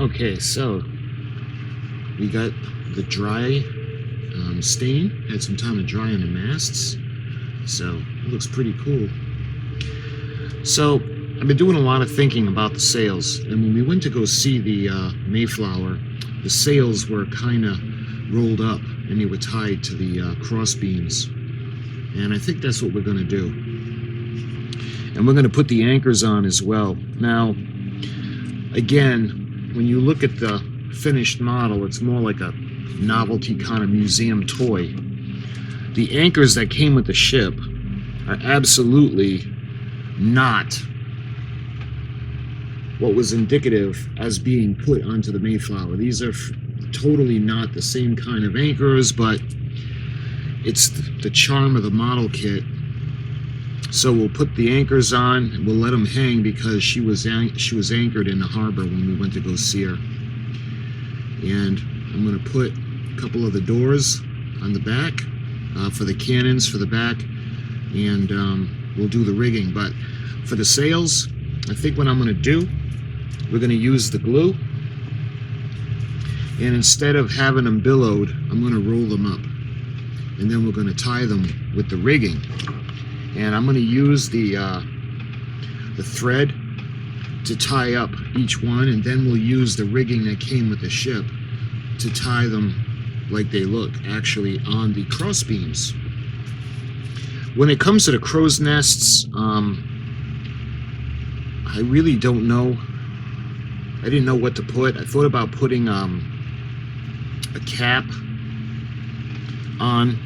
Okay, so we got the dry stain. Had some time to dry on the masts, so it looks pretty cool. So I've been doing a lot of thinking about the sails, and when we went to go see the Mayflower, the sails were kind of rolled up and they were tied to the cross beams, and I think that's what we're going to do. And we're going to put the anchors on as well. Now, again, when you look at the finished model, it's more like a novelty kind of museum toy. The anchors that came with the ship are absolutely not what was indicative as being put onto the Mayflower. These are totally not the same kind of anchors, but it's the charm of the model kit. So we'll put the anchors on and we'll let them hang because she was anchored in the harbor when we went to go see her. And I'm going to put a couple of the doors on the back for the cannons for the back, and we'll do the rigging. But for the sails, I think what I'm going to do, we're going to use the glue, and instead of having them billowed, I'm going to roll them up, and then we're going to tie them with the rigging. And I'm going to use the thread to tie up each one, and then we'll use the rigging that came with the ship to tie them like they look actually on the cross beams. When it comes to the crow's nests, I really don't know. I didn't know what to put. I thought about putting a cap on,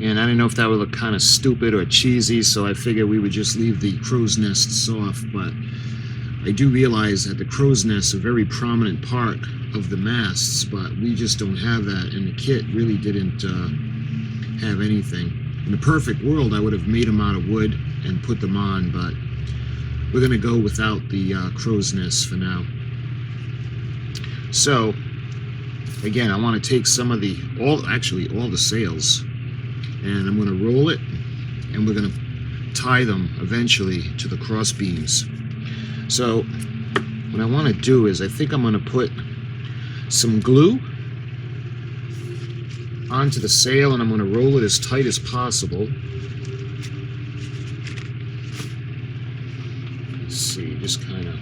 and I didn't know if that would look kind of stupid or cheesy, so I figured we would just leave the crow's nests off. But I do realize that the crow's nests are a very prominent part of the masts, but we just don't have that, and the kit really didn't have anything. In a perfect world, I would have made them out of wood and put them on, but we're going to go without the crow's nests for now. So, again, I want to take some of all the sails, and I'm going to roll it, and we're going to tie them eventually to the cross beams. So what I want to do is I think I'm going to put some glue onto the sail, and I'm going to roll it as tight as possible. Let's see, just kind of.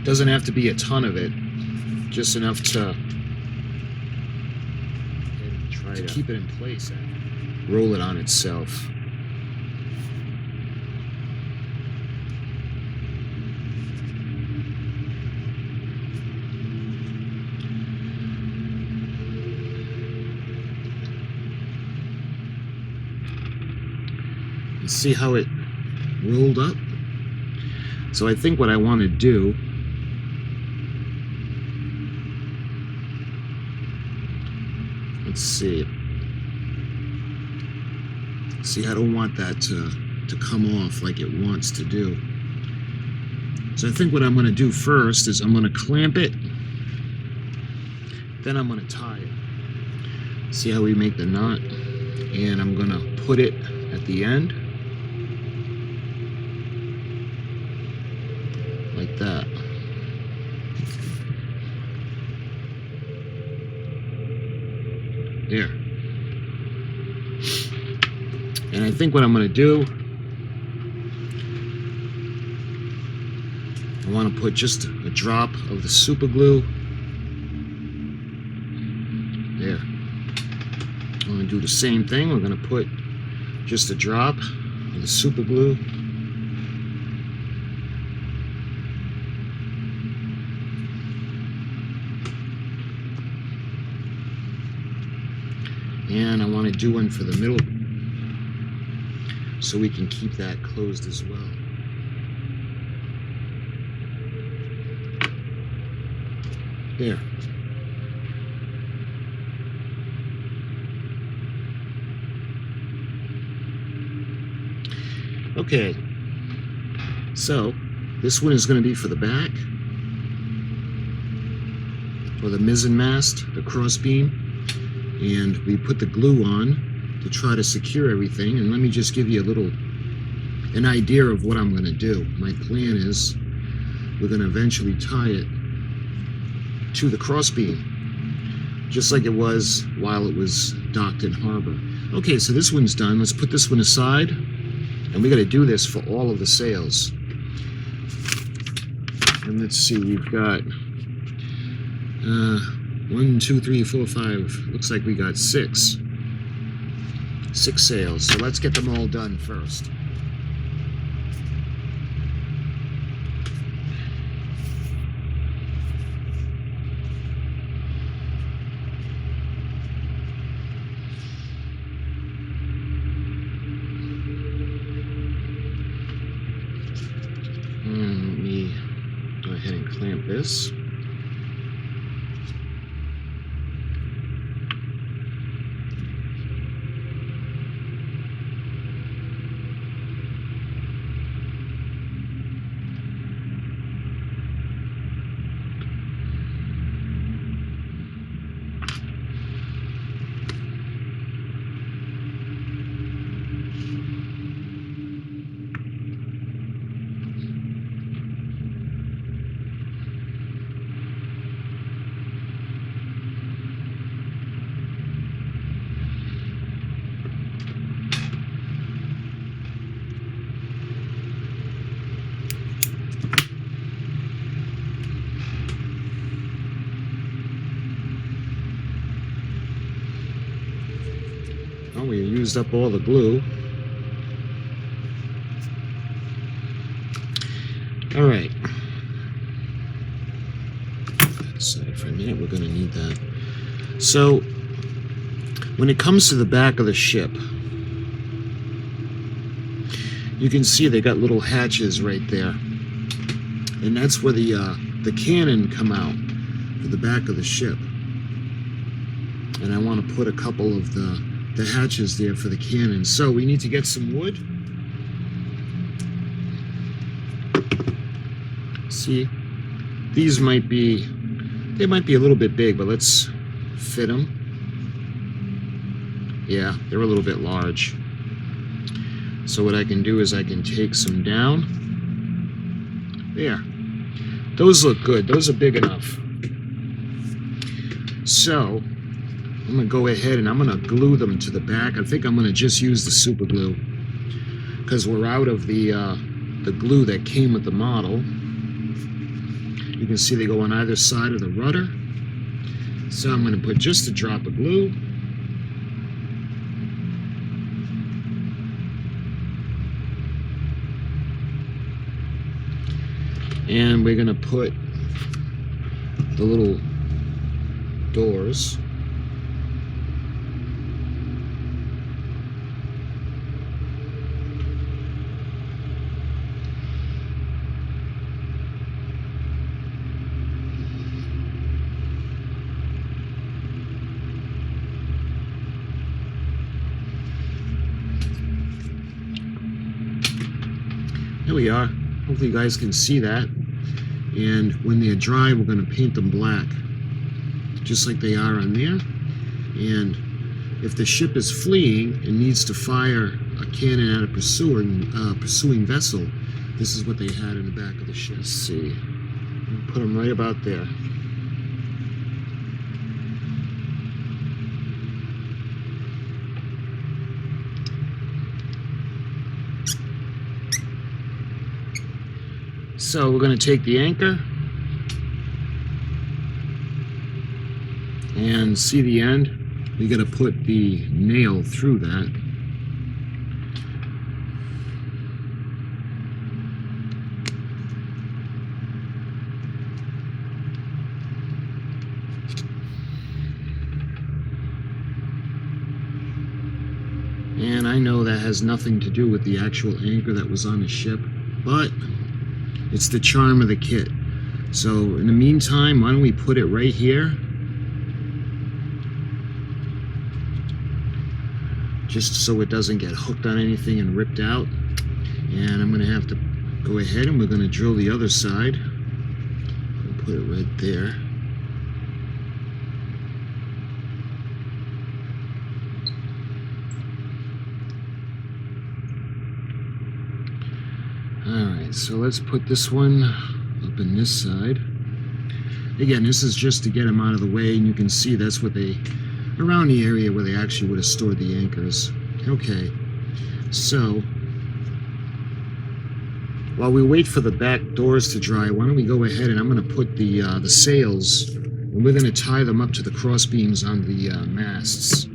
Doesn't have to be a ton of it, just enough to try to keep it in place and roll it on itself. You see how it rolled up? So I think what I want to do, let's see, I don't want that to come off like it wants to do. So I think what I'm going to do first is I'm going to clamp it, then I'm going to tie it. See how we make the knot? And I'm going to put it at the end, like that. There. And I think what I'm going to do, I want to put just a drop of the super glue. There. I'm going to do the same thing. We're going to put just a drop of the super glue. And I want to do one for the middle so we can keep that closed as well. There. Okay, so this one is going to be for the back, or the mizzen mast, the cross beam, and we put the glue on to try to secure everything. And let me just give you a little an idea of what I'm going to do. My plan is we're going to eventually tie it to the crossbeam, just like it was while it was docked in harbor. Okay, so this one's done. Let's put this one aside, and we got to do this for all of the sails. And let's see, we've got 1, 2, 3, 4, 5. Looks like we got 6 sails. So let's get them all done first. Let me go ahead and clamp this. Oh, we used up all the glue. All right. Aside for a minute, we're going to need that. So, when it comes to the back of the ship, you can see they got little hatches right there, and that's where the cannon come out for the back of the ship. And I want to put a couple of the hatches there for the cannon. So we need to get some wood. See, these might be a little bit big, but let's fit them. Yeah, they're a little bit large. So what I can do is I can take some down. There. Those look good. Those are big enough. So I'm going to go ahead and I'm going to glue them to the back. I think I'm going to just use the super glue because we're out of the glue that came with the model. You can see they go on either side of the rudder. So I'm going to put just a drop of glue. And we're going to put the little doors. There we are. Hopefully you guys can see that. And when they're dry, we're going to paint them black, just like they are on there. And if the ship is fleeing and needs to fire a cannon at a pursuing vessel, this is what they had in the back of the ship. Let's see. Put them right about there. So we're going to take the anchor and see the end. We got to put the nail through that. And I know that has nothing to do with the actual anchor that was on the ship, but it's the charm of the kit. So in the meantime, why don't we put it right here? Just so it doesn't get hooked on anything and ripped out. And I'm going to have to go ahead and we're going to drill the other side. We'll put it right there. Alright, so let's put this one up in this side. Again, this is just to get them out of the way, and you can see that's what they, around the area where they actually would have stored the anchors. Okay, so while we wait for the back doors to dry, why don't we go ahead and I'm going to put the sails, and we're going to tie them up to the cross beams on the masts.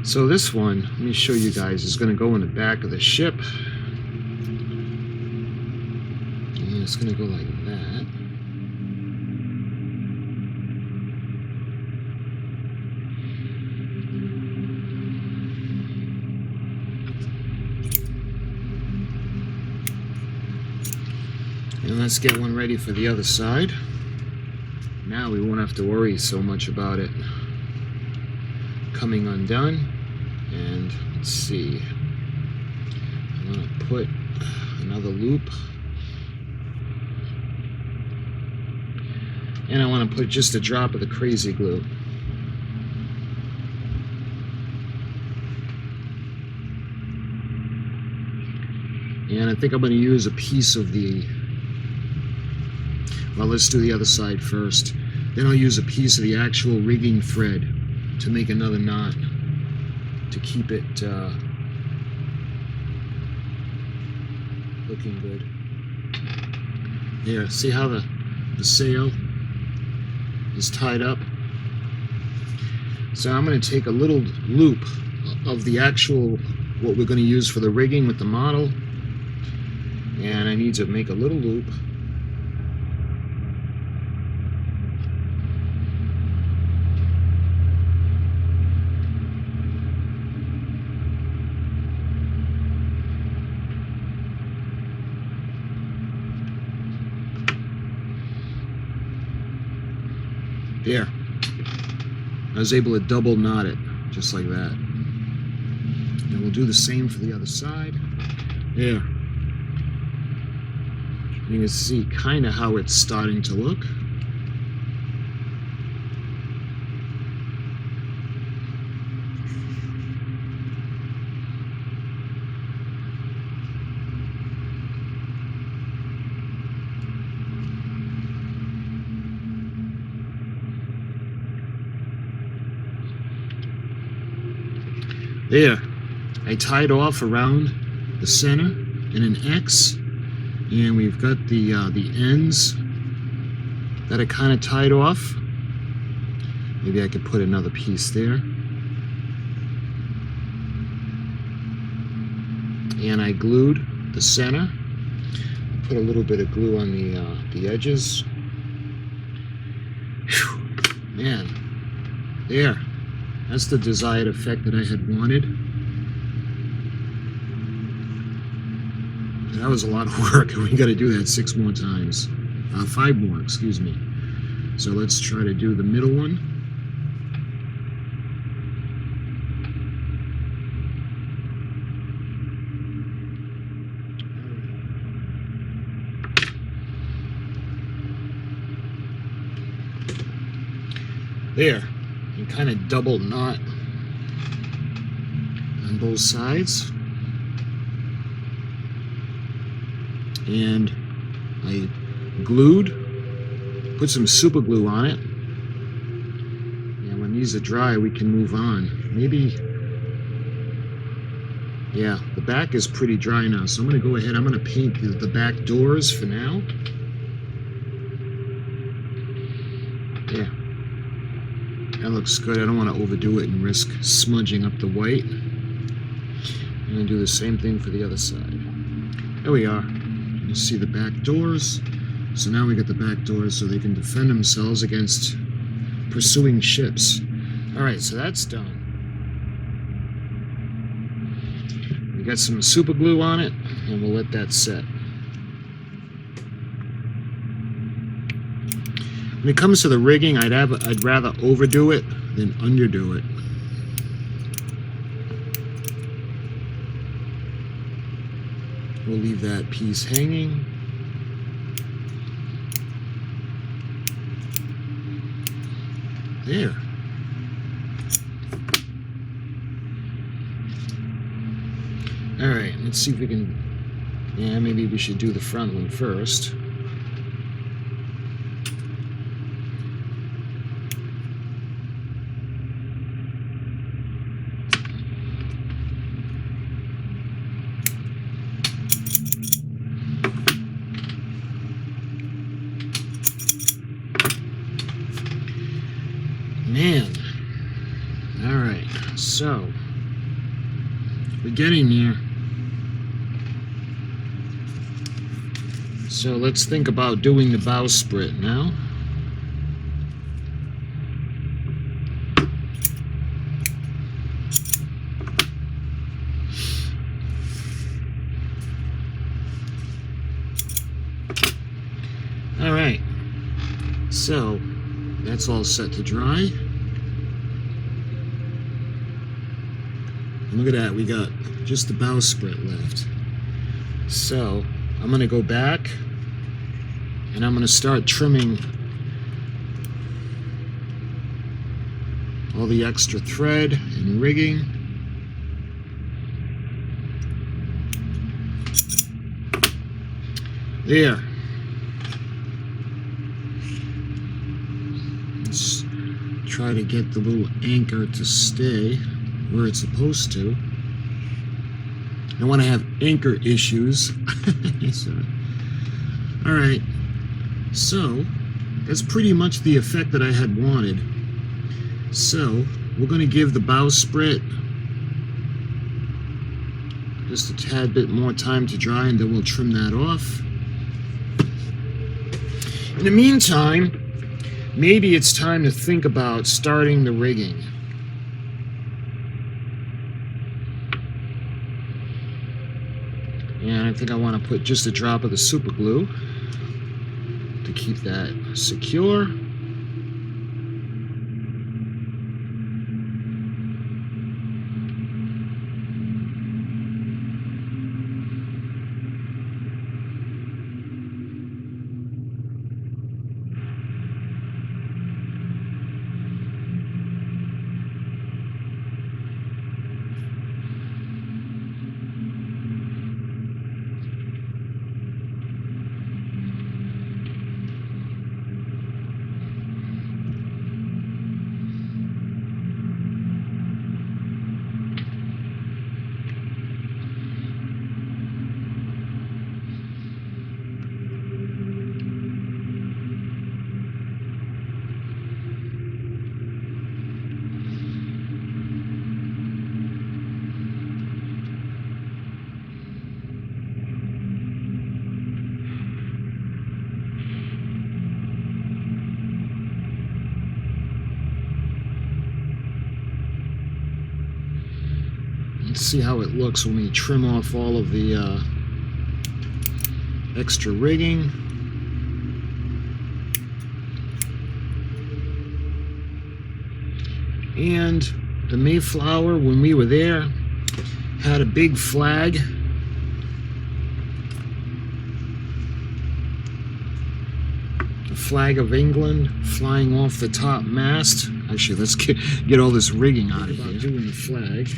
So this one, let me show you guys, is going to go in the back of the ship. And it's going to go like that. And let's get one ready for the other side. Now we won't have to worry so much about it coming undone. And let's see, I'm going to put another loop, and I want to put just a drop of the crazy glue. And I think I'm going to use a piece of the, well, let's do the other side first. Then I'll use a piece of the actual rigging thread to make another knot to keep it looking good. There, see how the sail is tied up? So I'm going to take a little loop of the actual, what we're going to use for the rigging with the model, and I need to make a little loop. There. I was able to double knot it, just like that. And we'll do the same for the other side. There. You can see kind of how it's starting to look. There, I tied off around the center in an X, and we've got the ends that are kind of tied off. Maybe I could put another piece there. And I glued the center. Put a little bit of glue on the edges. Whew, man, there. That's the desired effect that I had wanted. That was a lot of work, and we got to do that 6 more times. 5 more, excuse me. So let's try to do the middle one. There. And kind of double knot on both sides, and I glued, put some super glue on it, and when these are dry we can move on. Maybe, yeah, the back is pretty dry now, so I'm going to go ahead, I'm going to paint the back doors for now. Yeah. That looks good. I don't want to overdo it and risk smudging up the white. I'm going to do the same thing for the other side. There we are. You see the back doors. So now we got the back doors so they can defend themselves against pursuing ships. Alright, so that's done. We got some super glue on it, and we'll let that set. When it comes to the rigging, I'd rather overdo it than underdo it. We'll leave that piece hanging. There. All right, let's see if we can Yeah, maybe we should do the front one first. Man. Alright, so we're getting there. So let's think about doing the bowsprit now. Alright, so that's all set to dry. And look at that, we got just the bowsprit left. So I'm going to go back and I'm going to start trimming all the extra thread and rigging. There. Let's try to get the little anchor to stay where it's supposed to. I don't want to have anchor issues. So, all right. So that's pretty much the effect that I had wanted. So we're going to give the bowsprit just a tad bit more time to dry, and then we'll trim that off. In the meantime, maybe it's time to think about starting the rigging. And I think I want to put just a drop of the super glue to keep that secure. Let's see how it looks when we trim off all of the extra rigging. And the Mayflower, when we were there, had a big flag. The flag of England flying off the top mast. Actually, let's get all this rigging out of here. Doing the flag.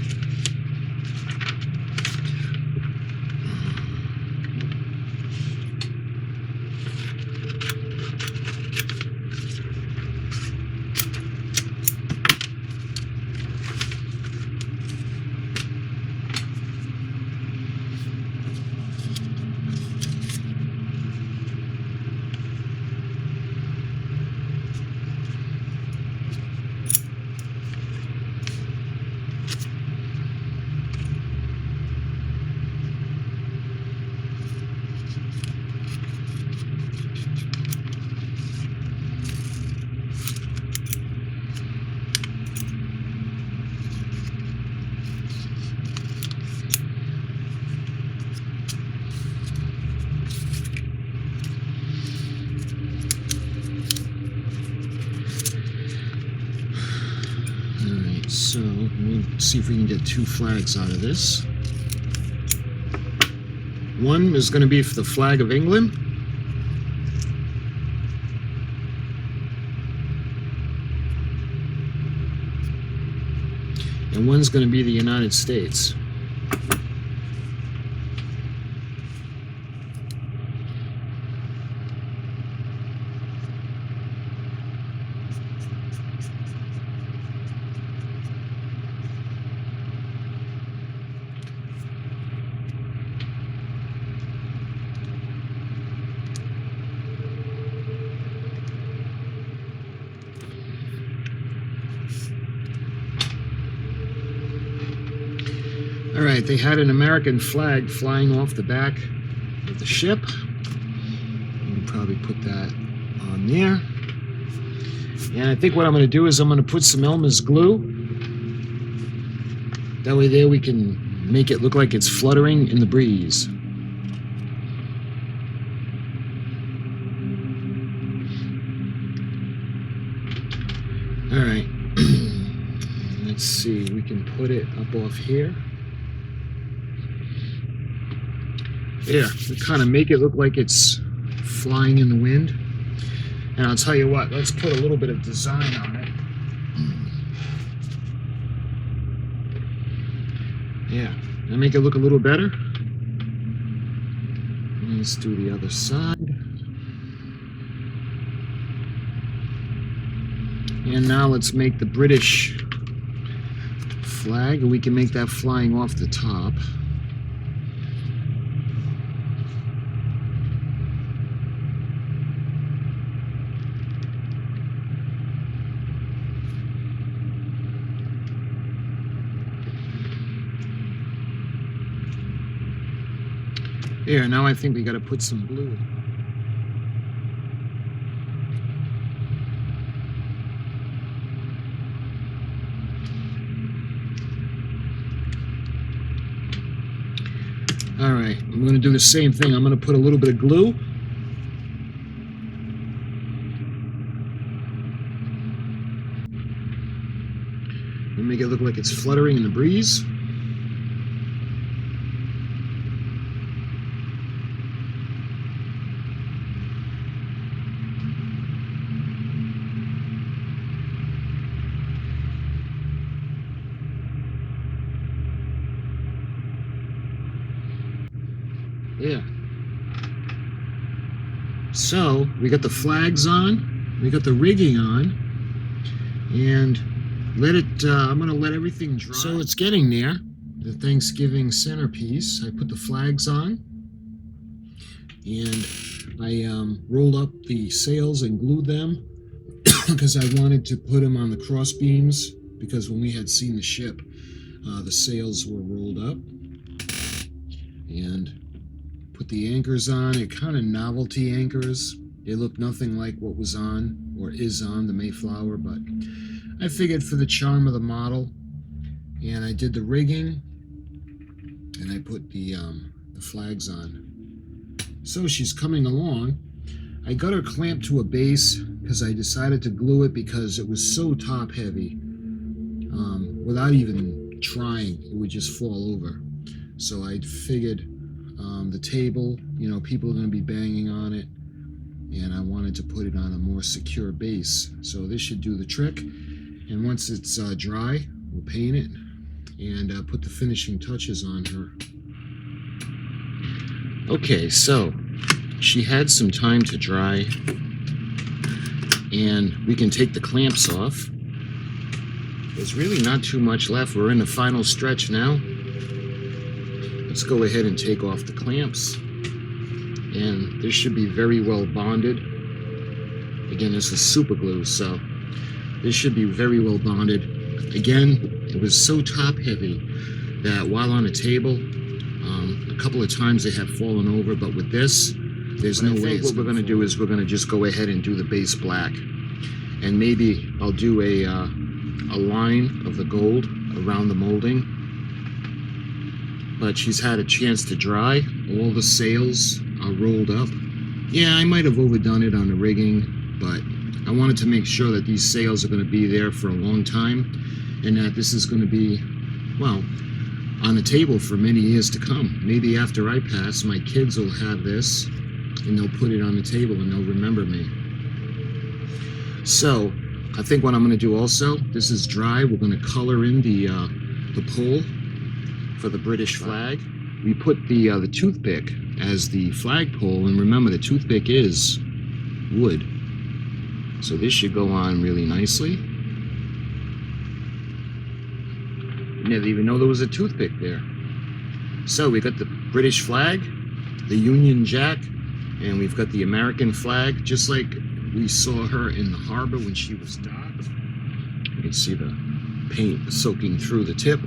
So we'll see if we can get two flags out of this. One is going to be for the flag of England. And one's going to be the United States. All right, they had an American flag flying off the back of the ship. You can probably put that on there. And I think what I'm going to do is I'm going to put some Elmer's glue. That way there we can make it look like it's fluttering in the breeze. All right. Let's see, we can put it up off here. There, we kind of make it look like it's flying in the wind. And I'll tell you what, let's put a little bit of design on it. Yeah, that make it look a little better. Let's do the other side. And now let's make the British flag, and we can make that flying off the top. There, now I think we got to put some blue. All right, I'm going to do the same thing. I'm going to put a little bit of glue. And make it look like it's fluttering in the breeze. Yeah. So we got the flags on, we got the rigging on, and I'm gonna let everything dry. So it's getting there, the Thanksgiving centerpiece. I put the flags on, and I rolled up the sails and glued them because I wanted to put them on the cross beams, because when we had seen the ship, the sails were rolled up. And put the anchors on, it kind of novelty anchors. They look nothing like what was on or is on the Mayflower, but I figured for the charm of the model. And I did the rigging, and I put the flags on. So she's coming along. I got her clamped to a base because I decided to glue it because it was so top heavy. Without even trying, it would just fall over. So I figured the table, you know, people are going to be banging on it, and I wanted to put it on a more secure base. So this should do the trick, and once it's dry, we'll paint it and put the finishing touches on her. Okay, so she had some time to dry, and we can take the clamps off. There's really not too much left. We're in the final stretch now. Let's go ahead and take off the clamps, and this should be very well bonded. Again, this is super glue, so this should be very well bonded. Again, it was so top heavy that while on a table, a couple of times they have fallen over, but with this, there's no way. What we're going to do is we're going to just go ahead and do the base black, and maybe I'll do a line of the gold around the molding. But she's had a chance to dry. All the sails are rolled up. Yeah, I might have overdone it on the rigging, but I wanted to make sure that these sails are going to be there for a long time, and that this is going to be, well, on the table for many years to come. Maybe after I pass, my kids will have this, and they'll put it on the table, and they'll remember me. So, I think what I'm going to do also, this is dry, we're going to color in the pole for the British flag. We put the toothpick as the flagpole, and remember the toothpick is wood. So this should go on really nicely. Never even know there was a toothpick there. So we got the British flag, the Union Jack, and we've got the American flag, just like we saw her in the harbor when she was docked. You can see the paint soaking through the tip.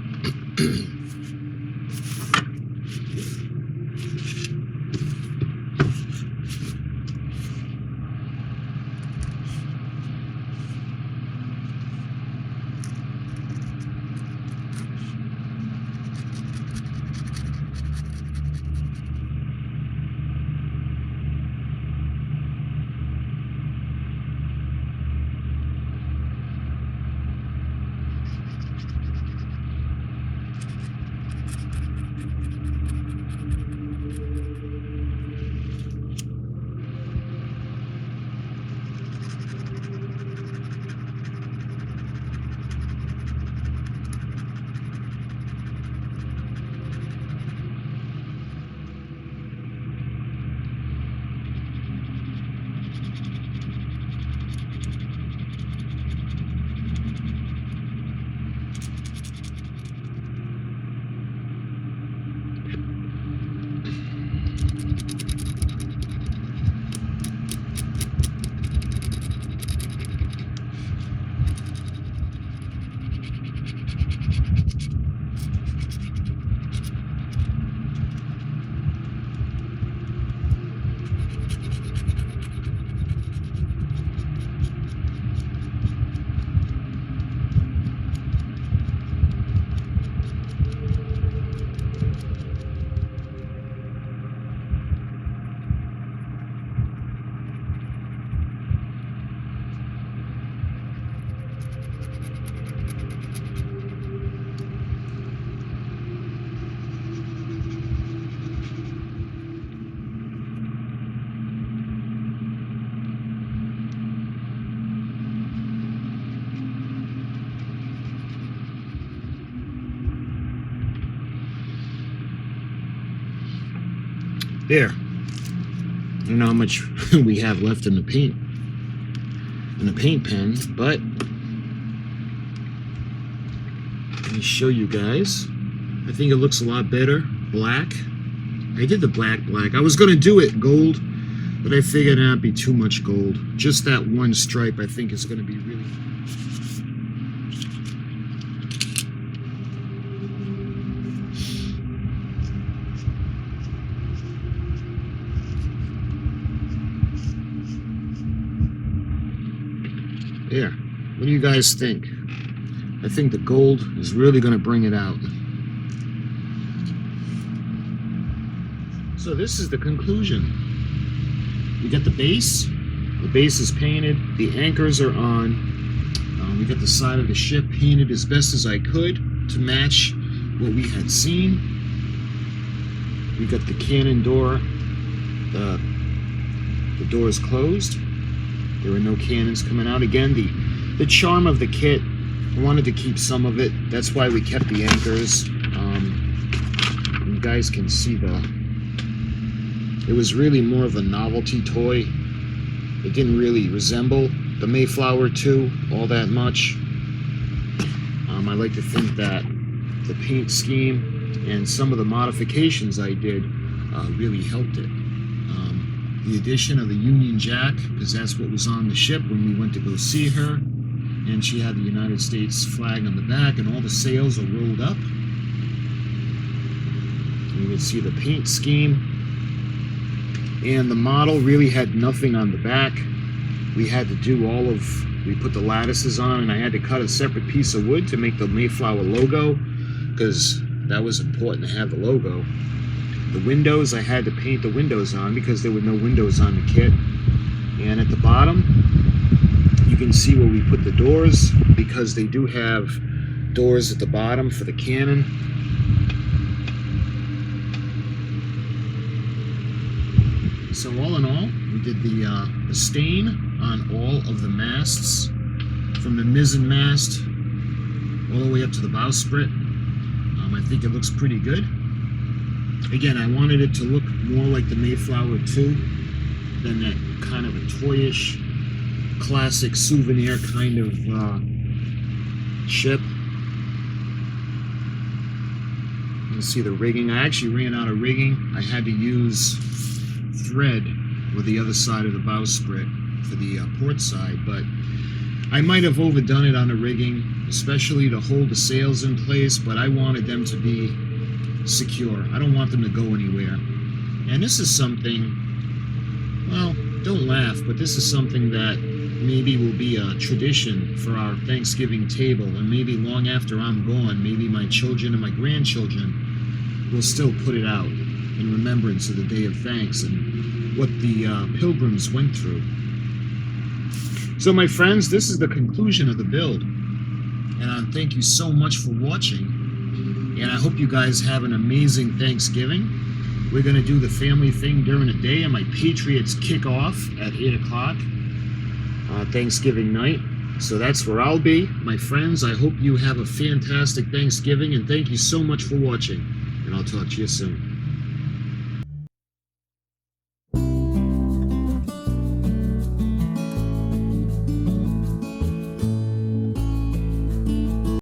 There. I don't know how much we have left in the paint pen, but let me show you guys. I think it looks a lot better black. I did the black. I was gonna do it gold, but I figured it'd not be too much gold. Just that one stripe I think is gonna be really. There. What do you guys think? I think the gold is really going to bring it out. So this is the conclusion. We got the base. The base is painted. The anchors are on. We got the side of the ship painted as best as I could to match what we had seen. We got the cannon door. The door is closed. There were no cannons coming out. Again, the charm of the kit, I wanted to keep some of it. That's why we kept the anchors. You guys can see it was really more of a novelty toy. It didn't really resemble the Mayflower 2 all that much. I like to think that the paint scheme and some of the modifications I did really helped it. The addition of the Union Jack, because that's what was on the ship when we went to go see her, and she had the United States flag on the back, and all the sails are rolled up. You can see the paint scheme, and the model really had nothing on the back. We had to do we put the lattices on, and I had to cut a separate piece of wood to make the Mayflower logo, because that was important to have the logo. The windows, I had to paint the windows on because there were no windows on the kit. And at the bottom, you can see where we put the doors, because they do have doors at the bottom for the cannon. So all in all, we did the stain on all of the masts, from the mizzen mast all the way up to the bowsprit. I think it looks pretty good. Again, I wanted it to look more like the Mayflower 2 than that kind of a toyish, classic souvenir kind of ship. You can see the rigging. I actually ran out of rigging. I had to use thread with the other side of the bowsprit for the port side, but I might have overdone it on the rigging, especially to hold the sails in place, but I wanted them to be secure. I don't want them to go anywhere. And this is something, well, don't laugh, but this is something that maybe will be a tradition for our Thanksgiving table, and maybe long after I'm gone, maybe my children and my grandchildren will still put it out in remembrance of the Day of Thanks and what the pilgrims went through. So my friends, this is the conclusion of the build, and thank you so much for watching. And I hope you guys have an amazing Thanksgiving. We're going to do the family thing during the day, and my Patriots kick off at 8 o'clock Thanksgiving night. So that's where I'll be. My friends, I hope you have a fantastic Thanksgiving, and thank you so much for watching. And I'll talk to you soon.